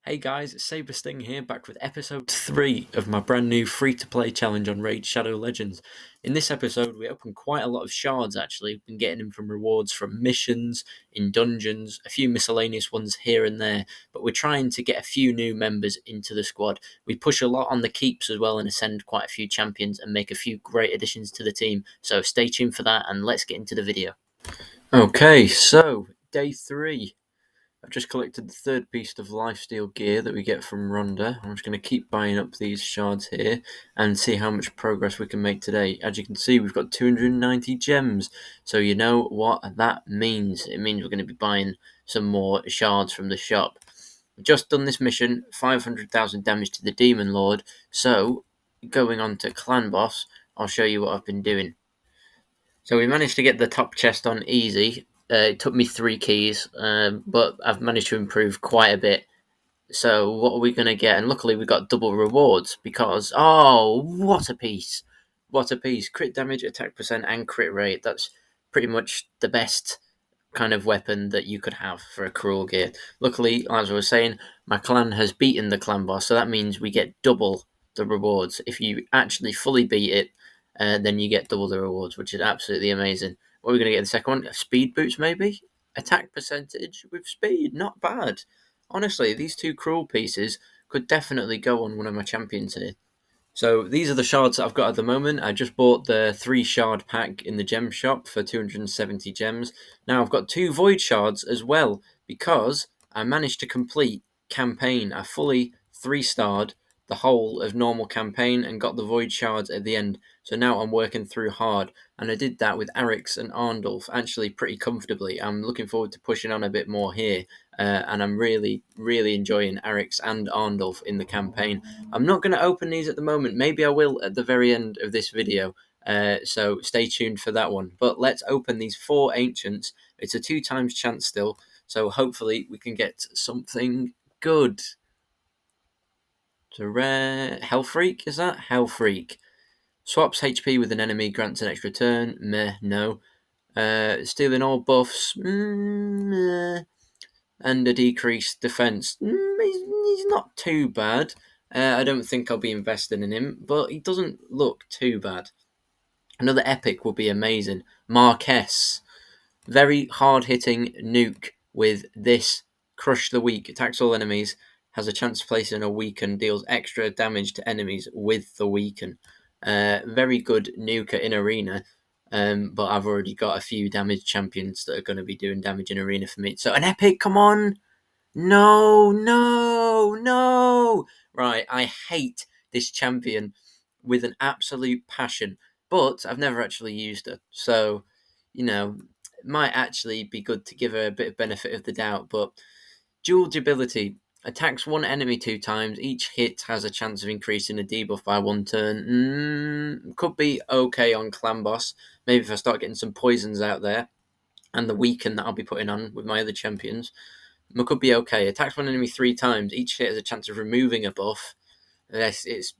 Hey guys, it's Saber Sting here, back with episode 3 of my brand new free-to-play challenge on Raid Shadow Legends. In this episode, we opened quite a lot of shards actually. We've been getting them from rewards from missions, in dungeons, a few miscellaneous ones here and there, but we're trying to get a few new members into the squad. We push a lot on the keeps as well and ascend quite a few champions and make a few great additions to the team, so stay tuned for that and let's get into the video. Okay, so day 3. I've just collected the third piece of lifesteal gear that we get from Rhonda. I'm just going to keep buying up these shards here and see how much progress we can make today. As you can see, we've got 290 gems. So you know what that means. It means we're going to be buying some more shards from the shop. We've just done this mission, 500,000 damage to the Demon Lord. So, going on to Clan Boss, I'll show you what I've been doing. So we managed to get the top chest on easy. It took me 3 keys, but I've managed to improve quite a bit. So what are we going to get? And luckily we got double rewards because, oh, what a piece. What a piece. Crit damage, attack percent, and crit rate. That's pretty much the best kind of weapon that you could have for a cruel gear. Luckily, as I was saying, my clan has beaten the clan boss, so that means we get double the rewards. If you actually fully beat it, then you get double the rewards, which is absolutely amazing. What are we going to get in the second one? Speed boots, maybe? Attack percentage with speed, not bad. Honestly, these 2 cruel pieces could definitely go on one of my champions here. So these are the shards that I've got at the moment. I just bought the 3 shard pack in the gem shop for 270 gems. Now I've got 2 void shards as well because I managed to complete campaign. I fully 3-starred the whole of normal campaign and got the void shards at the end. So now I'm working through hard, and I did that with Arix and Arndulf actually pretty comfortably. I'm looking forward to pushing on a bit more here, and I'm really enjoying Arix and Arndulf in the campaign. I'm not going to open these at the moment. Maybe I will at the very end of this video. So stay tuned for that one. But let's open these 4 ancients. It's a 2 times chance still. So hopefully we can get something good. It's a rare Hellfreak, is that? Hellfreak. Swaps HP with an enemy, grants an extra turn. Meh, no. Stealing all buffs. Meh. And a decreased defense. He's not too bad. I don't think I'll be investing in him, but he doesn't look too bad. Another epic would be amazing. Marquess. Very hard-hitting nuke with this. Crush the Weak. Attacks all enemies. Has a chance to place in a weaken. Deals extra damage to enemies with the weaken. Very good nuker in arena. But I've already got a few damage champions that are going to be doing damage in arena for me. So an epic, come on! No, no, no! Right, I hate this champion with an absolute passion, but I've never actually used her. So, it might actually be good to give her a bit of benefit of the doubt. But dual ability attacks one enemy 2 times. Each hit has a chance of increasing a debuff by 1 turn. Could be okay on Clan Boss. Maybe if I start getting some poisons out there and the weaken that I'll be putting on with my other champions. Could be okay. Attacks one enemy 3 times. Each hit has a chance of removing a buff. It's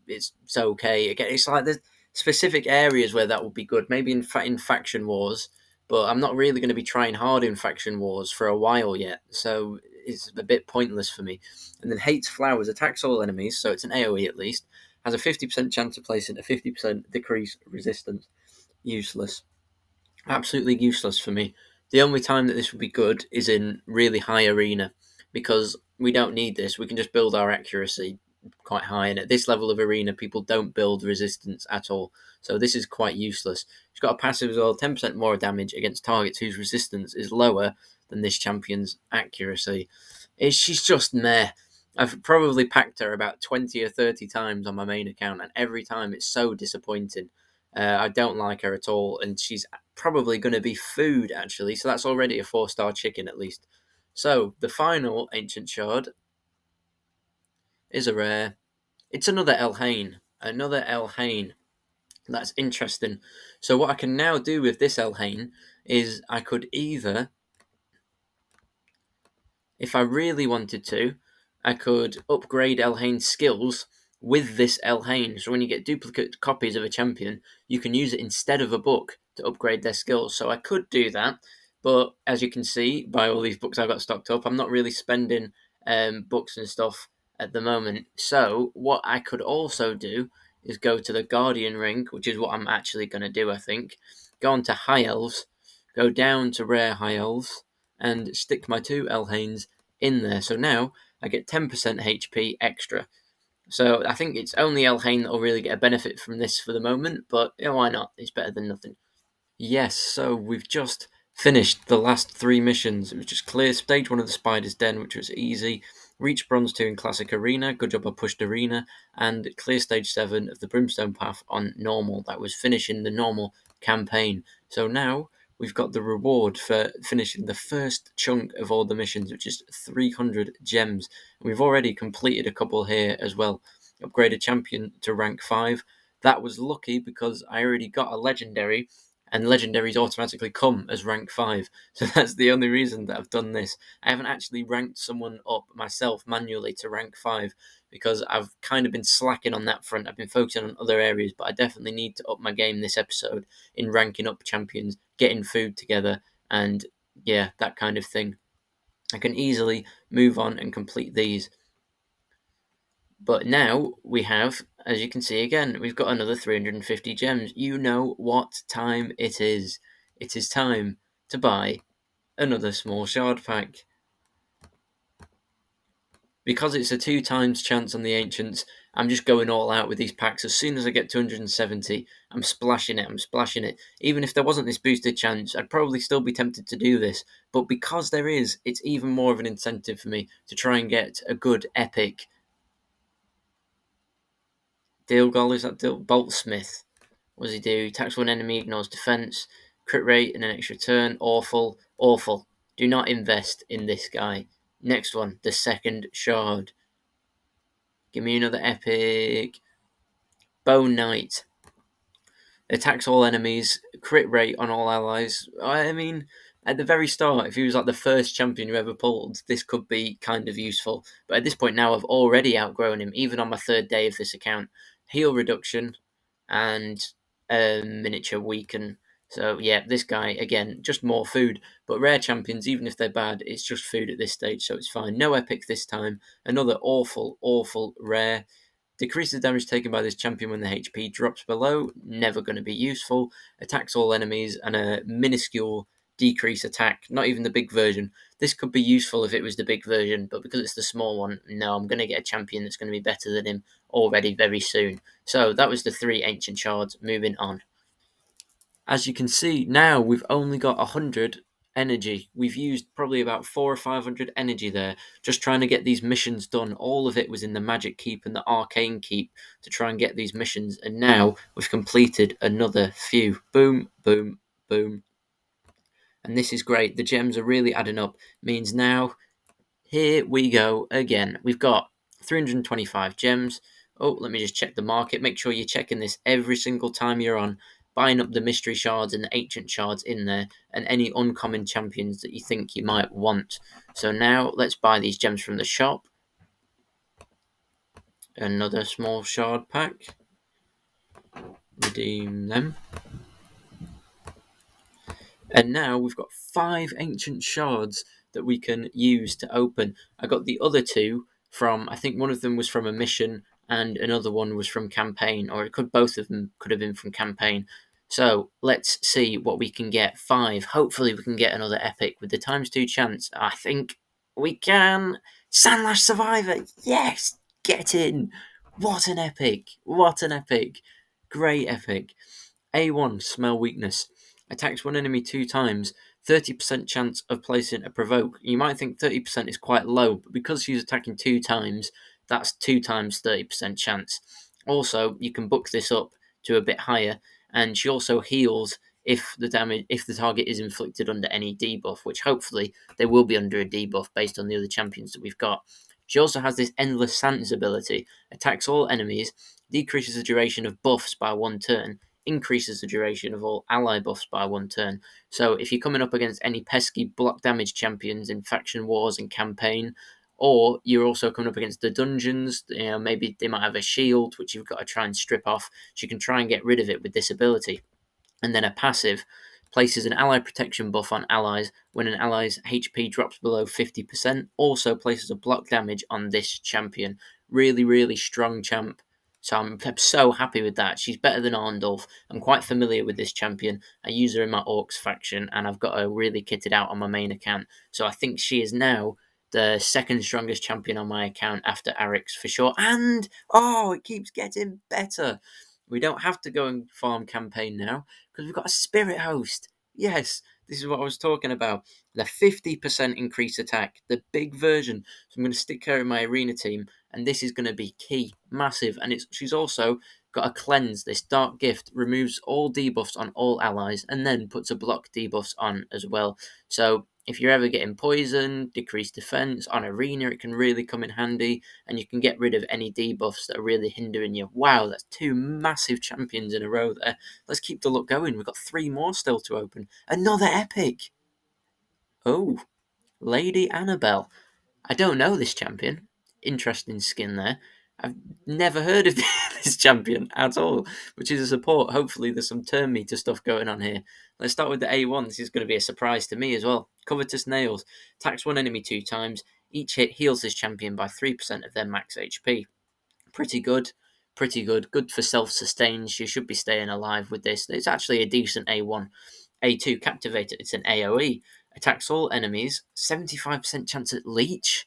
okay. Again, it's like there's specific areas where that would be good. Maybe in Faction Wars, but I'm not really going to be trying hard in Faction Wars for a while yet. So it's a bit pointless for me. And then Hates Flowers. Attacks all enemies, so it's an AoE at least. Has a 50% chance of placing a 50% decrease resistance. Useless. Absolutely useless for me. The only time that this would be good is in really high arena, because we don't need this. We can just build our accuracy quite high, and at this level of arena, people don't build resistance at all. So this is quite useless. She's got a passive as well, 10% more damage against targets whose resistance is lower than this champion's accuracy. She's just meh. I've probably packed her about 20 or 30 times on my main account, and every time it's so disappointing. I don't like her at all, and she's probably going to be food, actually. So that's already a 4-star chicken, at least. So the final Ancient Shard is a rare. It's another Elhain. Another Elhain. That's interesting. So what I can now do with this Elhain is I could either, if I really wanted to, I could upgrade Elhain's skills with this Elhain. So when you get duplicate copies of a champion, you can use it instead of a book to upgrade their skills. So I could do that, but as you can see by all these books I've got stocked up, I'm not really spending books and stuff at the moment. So what I could also do is go to the Guardian Ring, which is what I'm actually going to do, I think. Go on to High Elves, go down to Rare High Elves, and stick my 2 Elhains in there. So now I get 10% HP extra. So I think it's only Elhain that will really get a benefit from this for the moment, but why not? It's better than nothing. Yes, so we've just finished the last 3 missions. It was just clear stage 1 of the Spider's Den, which was easy. Reach Bronze 2 in Classic Arena, good job I pushed Arena. And clear stage 7 of the Brimstone Path on Normal. That was finishing the normal campaign. So now we've got the reward for finishing the first chunk of all the missions, which is 300 gems. We've already completed a couple here as well. Upgraded champion to rank 5. That was lucky because I already got a legendary, and legendaries automatically come as rank 5. So that's the only reason that I've done this. I haven't actually ranked someone up myself manually to rank 5 because I've kind of been slacking on that front. I've been focusing on other areas, but I definitely need to up my game this episode in ranking up champions, getting food together, and yeah, that kind of thing. I can easily move on and complete these. But now we have, as you can see again, we've got another 350 gems. You know what time it is. It is time to buy another small shard pack. Because it's a 2 times chance on the Ancients, I'm just going all out with these packs. As soon as I get 270, I'm splashing it. Even if there wasn't this boosted chance, I'd probably still be tempted to do this. But because there is, it's even more of an incentive for me to try and get a good epic. Dealgol, is that Boltsmith? What does he do? Attacks one enemy, ignores defense, crit rate, and an extra turn. Awful. Do not invest in this guy. Next one, the second shard. Give me another epic. Bone Knight. Attacks all enemies, crit rate on all allies. I mean, at the very start, if he was like the first champion you ever pulled, this could be kind of useful. But at this point now, I've already outgrown him, even on my 3rd day of this account. Heal reduction and miniature weaken. So yeah, this guy, again, just more food. But rare champions, even if they're bad, it's just food at this stage, so it's fine. No epic this time. Another awful rare. Decreases damage taken by this champion when the HP drops below. Never going to be useful. Attacks all enemies and a minuscule decrease attack. Not even the big version. This could be useful if it was the big version, but because it's the small one, no, I'm going to get a champion that's going to be better than him already very soon. So that was the 3 ancient shards. Moving on. As you can see, now we've only got 100 energy. We've used probably about 400 or 500 energy there, just trying to get these missions done. All of it was in the Magic Keep and the Arcane Keep to try and get these missions, and now we've completed another few. Boom, boom, boom. And this is great. The gems are really adding up. Means now, here we go again. We've got 325 gems. Oh, let me just check the market. Make sure you're checking this every single time you're on, buying up the mystery shards and the ancient shards in there, and any uncommon champions that you think you might want. So now let's buy these gems from the shop. Another small shard pack. Redeem them. And now we've got 5 ancient shards that we can use to open. I got the other 2 from, I think one of them was from a mission and another one was from campaign, or both of them could have been from campaign. So let's see what we can get. 5. Hopefully we can get another epic with the ×2 chance. I think we can. Sandlash Survivor. Yes, get in. What an epic. Great epic. A1, Smell Weakness. Attacks one enemy 2 times, 30% chance of placing a provoke. You might think 30% is quite low, but because she's attacking 2 times, that's 2 times 30% chance. Also, you can book this up to a bit higher, and she also heals if the target is inflicted under any debuff, which hopefully they will be under a debuff based on the other champions that we've got. She also has this Endless Sands ability, attacks all enemies, decreases the duration of buffs by 1 turn, increases the duration of all ally buffs by 1 turn. So if you're coming up against any pesky block damage champions in faction wars and campaign, or you're also coming up against the dungeons, maybe they might have a shield which you've got to try and strip off, so you can try and get rid of it with this ability. And then a passive places an ally protection buff on allies when an ally's HP drops below 50%, also places a block damage on this champion. Really, really strong champ. So I'm so happy with that. She's better than Orndorff. I'm quite familiar with this champion. I use her in my Orcs faction, and I've got her really kitted out on my main account. So I think she is now the second strongest champion on my account after Arix for sure. And, oh, it keeps getting better. We don't have to go and farm campaign now because we've got a spirit host. Yes, this is what I was talking about. The 50% increase attack, the big version. So I'm going to stick her in my arena team, and this is going to be key, massive. And she's also got a cleanse. This dark gift removes all debuffs on all allies, and then puts a block debuffs on as well. So if you're ever getting poisoned, decreased defense on arena, it can really come in handy, and you can get rid of any debuffs that are really hindering you. Wow, that's two massive champions in a row there. Let's keep the luck going. We've got 3 more still to open. Another epic. Oh, Lady Annabelle. I don't know this champion. Interesting skin there. I've never heard of this champion at all, which is a support. Hopefully, there's some turn meter stuff going on here. Let's start with the A1. This is going to be a surprise to me as well. Covetous Nails. Attacks one enemy 2 times. Each hit heals this champion by 3% of their max HP. Pretty good. Pretty good. Good for self-sustain. She should be staying alive with this. It's actually a decent A1. A2, Captivator. It's an AoE. Attacks all enemies. 75% chance at leech.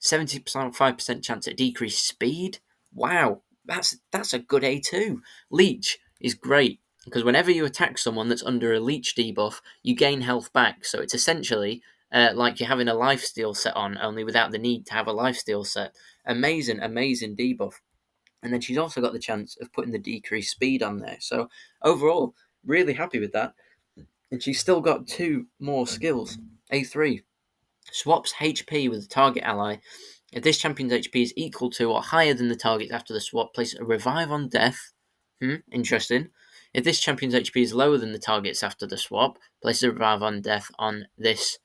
75% chance at decreased speed. Wow, that's a good A2. Leech is great because whenever you attack someone that's under a leech debuff, you gain health back. So it's essentially like you're having a lifesteal set on, only without the need to have a lifesteal set. Amazing, amazing debuff. And then she's also got the chance of putting the decreased speed on there. So overall, really happy with that. And she's still got 2 more skills. A3 swaps HP with the target ally. If this champion's HP is equal to or higher than the target after the swap, place a revive on death. Interesting. If this champion's HP is lower than the target's after the swap, place a revive on death on this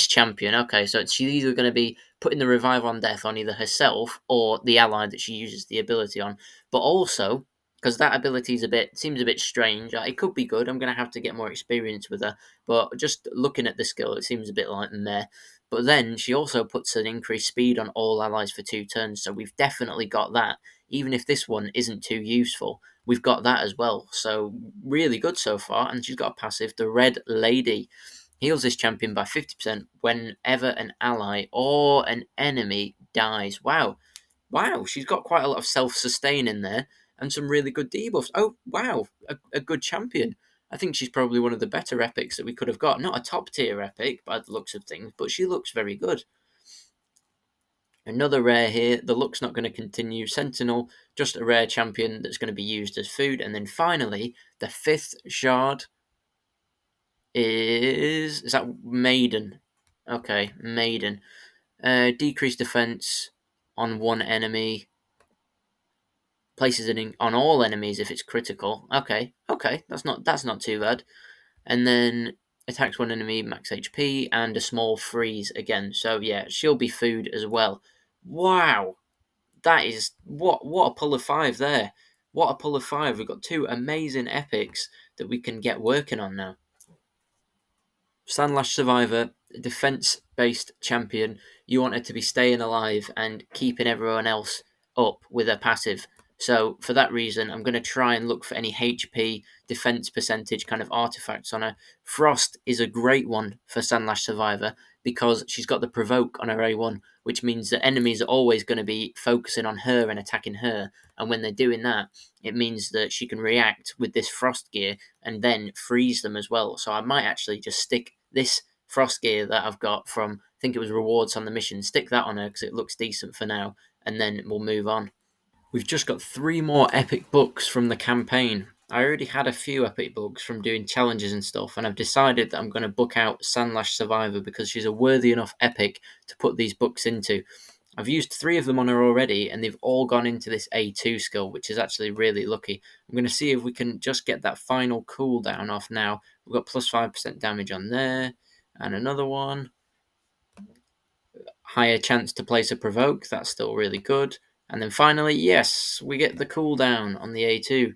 champion. Okay, so she's either going to be putting the revive on death on either herself or the ally that she uses the ability on. But also, because that ability seems a bit strange. It could be good. I'm going to have to get more experience with her. But just looking at the skill, it seems a bit like meh. But then she also puts an increased speed on all allies for 2 turns. So we've definitely got that. Even if this one isn't too useful, we've got that as well. So really good so far. And she's got a passive, the Red Lady. Heals this champion by 50% whenever an ally or an enemy dies. Wow. Wow, she's got quite a lot of self-sustain in there and some really good debuffs. Oh, wow, a good champion. I think she's probably one of the better epics that we could have got. Not a top-tier epic by the looks of things, but she looks very good. Another rare here. The luck's not going to continue. Sentinel, just a rare champion that's going to be used as food. And then finally, the 5th shard is that Maiden? Okay, Maiden. Decreased defense on one enemy. Places it on all enemies if it's critical. Okay, that's not too bad. And then attacks one enemy, max HP, and a small freeze again. So yeah, she'll be food as well. Wow, that is what a pull of 5 there. What a pull of 5. We've got 2 amazing epics that we can get working on now. Sandlash Survivor, defense-based champion. You want her to be staying alive and keeping everyone else up with her passive. So for that reason, I'm going to try and look for any HP, defense percentage kind of artifacts on her. Frost is a great one for Sandlash Survivor because she's got the provoke on her A1, which means that enemies are always going to be focusing on her and attacking her. And when they're doing that, it means that she can react with this frost gear and then freeze them as well. So I might actually just stick this frost gear that I've got from, I think it was rewards on the mission, stick that on her because it looks decent for now, and then we'll move on. We've just got 3 more epic books from the campaign. I already had a few epic books from doing challenges and stuff, and I've decided that I'm going to book out Sandlash Survivor because she's a worthy enough epic to put these books into. I've used 3 of them on her already, and they've all gone into this A2 skill, which is actually really lucky. I'm going to see if we can just get that final cooldown off now. We've got plus 5% damage on there, and another one. Higher chance to place a provoke, that's still really good. And then finally, yes, we get the cooldown on the A2.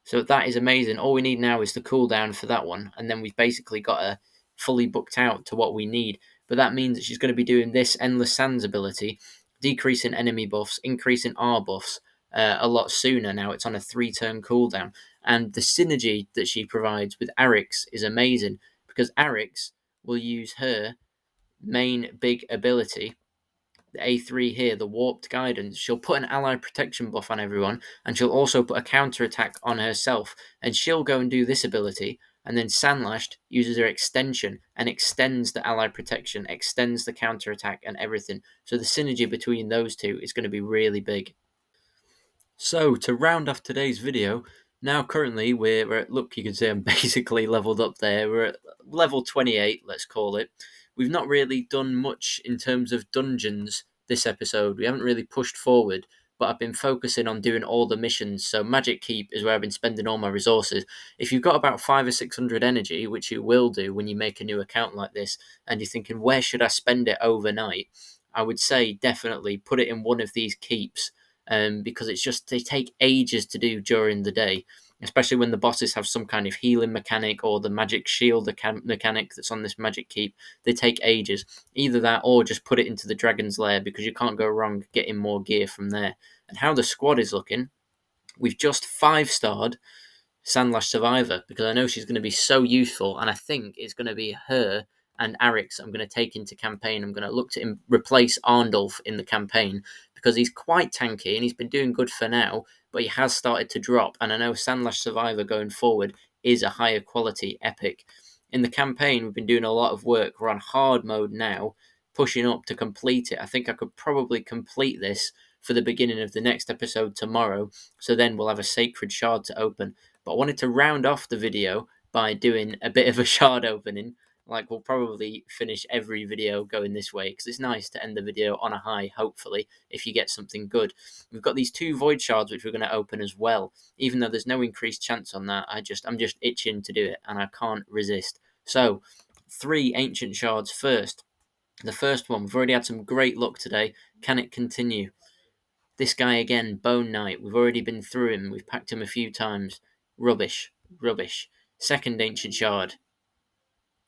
So that is amazing. All we need now is the cooldown for that one, and then we've basically got her fully booked out to what we need. But that means that she's going to be doing this Endless Sands ability. decreasing enemy buffs, increasing our buffs a lot sooner now. It's on a 3-turn cooldown. And the synergy that she provides with Arix is amazing, because Arix will use her main big ability, the A3 here, the Warped Guidance. She'll put an ally protection buff on everyone, and she'll also put a counter attack on herself, and she'll go and do this ability, and then Sandlashed uses her extension and extends the ally protection, extends the counter attack and everything. So the synergy between those two is going to be really big. So, to round off today's video, now currently we're at, look, you can see I'm basically leveled up there. We're at level 28, let's call it. We've not really done much in terms of dungeons this episode. We haven't really pushed forward, but I've been focusing on doing all the missions. So Magic Keep is where I've been spending all my resources. If you've got about 500 or 600 energy, which you will do when you make a new account like this, and you're thinking, where should I spend it overnight? I would say definitely put it in one of these keeps. Because it's just, they take ages to do during the day, especially when the bosses have some kind of healing mechanic or the magic shield mechanic that's on this Magic Keep. They take ages. Either that or just put it into the Dragon's Lair, because you can't go wrong getting more gear from there. And how the squad is looking, we've just 5-starred Sandlash Survivor, because I know she's going to be so useful, and I think it's going to be her and Arix I'm going to take into campaign. I'm going to look to replace Arndulf in the campaign, because he's quite tanky and he's been doing good for now, but he has started to drop, and I know Sandlash Survivor going forward is a higher quality epic. In the campaign, we've been doing a lot of work. We're on hard mode now, pushing up to complete it. I think I could probably complete this for the beginning of the next episode tomorrow, so then we'll have a Sacred Shard to open. But I wanted to round off the video by doing a bit of a shard opening. Like, we'll probably finish every video going this way, because it's nice to end the video on a high, hopefully, if you get something good. We've got these 2 void shards which we're going to open as well. Even though there's no increased chance on that, I'm just itching to do it, and I can't resist. So, 3 ancient shards first. The first one, we've already had some great luck today. Can it continue? This guy again, Bone Knight. We've already been through him. We've packed him a few times. Rubbish. Rubbish. Second ancient shard.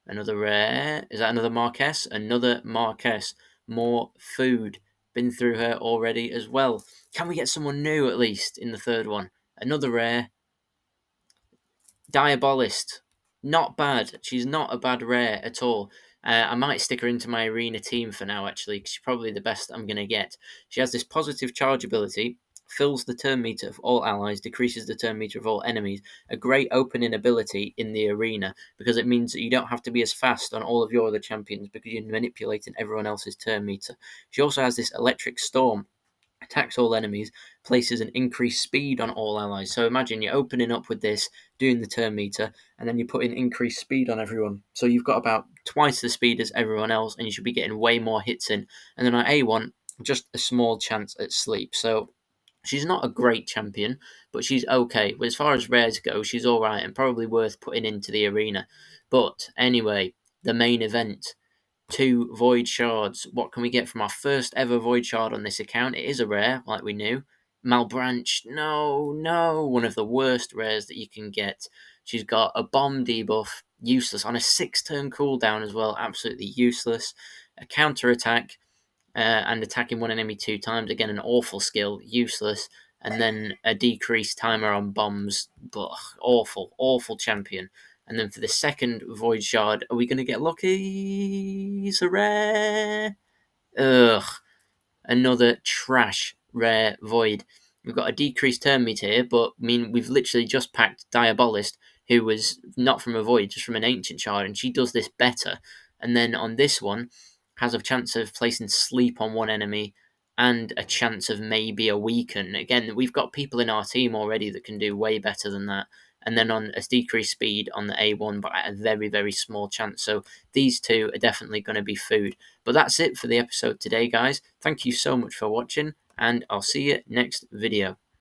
Another rare. Is that another Marquess? Another Marquess. More food. Been through her already as well. Can we get someone new at least in the third one? Another rare. Diabolist. Not bad. She's not a bad rare at all. I might stick her into my arena team for now, actually, because she's probably the best I'm going to get. She has this positive charge ability, fills the turn meter of all allies, decreases the turn meter of all enemies. A great opening ability in the arena, because it means that you don't have to be as fast on all of your other champions, because you're manipulating everyone else's turn meter. She also has this Electric Storm. Attacks all enemies, places an increased speed on all allies. So imagine you're opening up with this, doing the turn meter, and then you put in increased speed on everyone. So you've got about twice the speed as everyone else, and you should be getting way more hits in. And then on A1, just a small chance at sleep. So she's not a great champion, but she's okay. But as far as rares go, she's alright and probably worth putting into the arena. But anyway, the main event. 2 void shards. What can we get from our first ever void shard on this account? It is a rare, like we knew. Malbranch, no, one of the worst rares that you can get. She's got a bomb debuff, useless, on a 6-turn cooldown as well, absolutely useless. A counter attack, and attacking one enemy 2 times, again an awful skill, useless. And then a decreased timer on bombs, awful champion. And then for the second void shard, are we going to get lucky? It's a rare. Ugh. Another trash rare void. We've got a decreased turn meter here, but I mean, we've literally just packed Diabolist, who was not from a void, just from an ancient shard, and she does this better. And then on this one, has a chance of placing sleep on one enemy and a chance of maybe a weaken. Again, we've got people in our team already that can do way better than that. And then on a decreased speed on the A1, but at a very, very small chance. So these 2 are definitely going to be food. But that's it for the episode today, guys. Thank you so much for watching, and I'll see you next video.